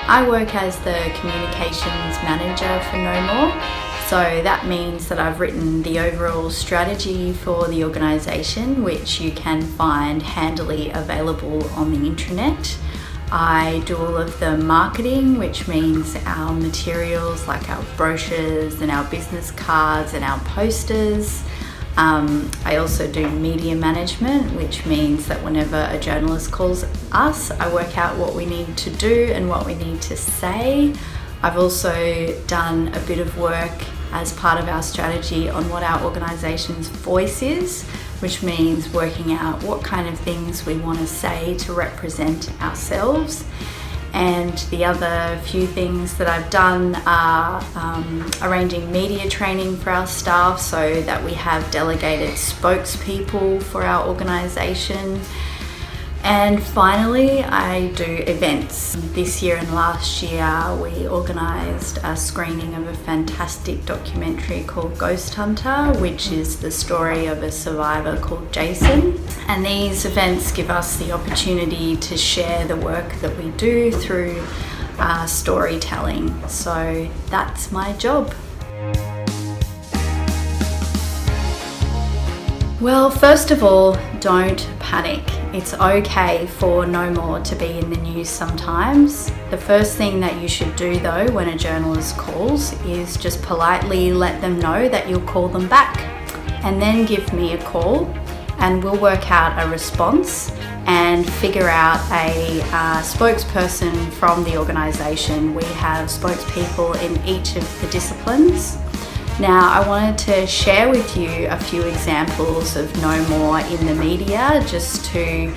I work as the communications manager for knowmore. So that means that I've written the overall strategy for the organisation, which you can find handily available on the intranet. I do all of the marketing, which means our materials like our brochures and our business cards and our posters. I also do media management, which means that whenever a journalist calls us, I work out what we need to do and what we need to say. I've also done a bit of work as part of our strategy on what our organisation's voice is, which means working out what kind of things we want to say to represent ourselves. And the other few things that I've done are arranging media training for our staff so that we have delegated spokespeople for our organisation. And finally, I do events. This year and last year, we organised a screening of a fantastic documentary called Ghost Hunter, which is the story of a survivor called Jason. And these events give us the opportunity to share the work that we do through storytelling. So that's my job. Well, first of all, don't panic. It's okay for knowmore to be in the news sometimes. The first thing that you should do though when a journalist calls is just politely let them know that you'll call them back, and then give me a call and we'll work out a response and figure out a spokesperson from the organisation. We have spokespeople in each of the disciplines. Now, I wanted to share with you a few examples of knowmore in the media just to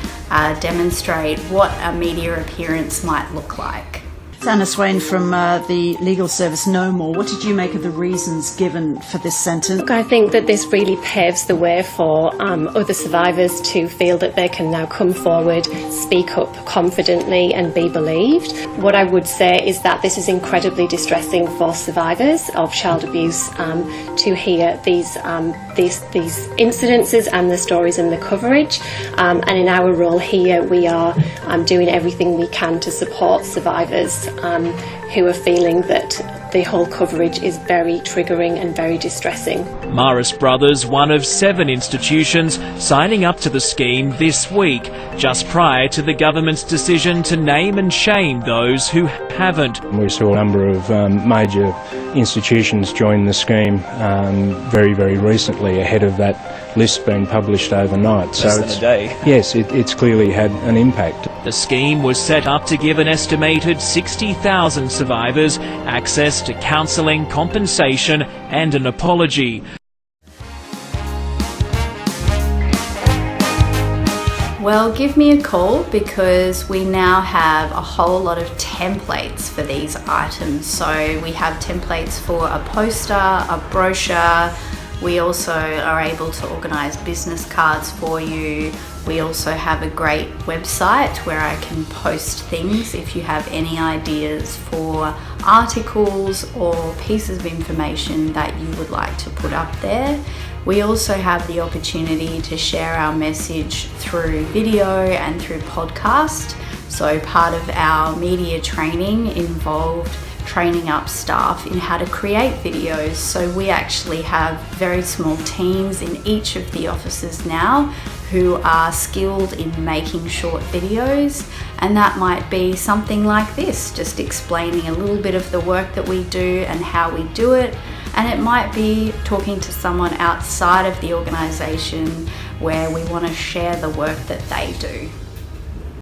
demonstrate what a media appearance might look like. It's Anna Swain from the legal service knowmore. What did you make of the reasons given for this sentence? Look, I think that this really paves the way for other survivors to feel that they can now come forward, speak up confidently and be believed. What I would say is that this is incredibly distressing for survivors of child abuse to hear these incidences and the stories and the coverage. And in our role here, we are doing everything we can to support survivors who are feeling that the whole coverage is very triggering and very distressing. Marist Brothers, one of 7 institutions signing up to the scheme this week, just prior to the government's decision to name and shame those who haven't. We saw a number of major institutions join the scheme very, very recently, ahead of that list being published overnight. So it's a day. Yes, it's clearly had an impact. The scheme was set up to give an estimated 60,000 survivors access to counselling, compensation and an apology. Well, give me a call because we now have a whole lot of templates for these items. So we have templates for a poster, a brochure. We also are able to organise business cards for you. We also have a great website where I can post things if you have any ideas for articles or pieces of information that you would like to put up there. We also have the opportunity to share our message through video and through podcast. So part of our media training involved training up staff in how to create videos. So we actually have very small teams in each of the offices now who are skilled in making short videos, and that might be something like this, just explaining a little bit of the work that we do and how we do it. And it might be talking to someone outside of the organisation where we want to share the work that they do.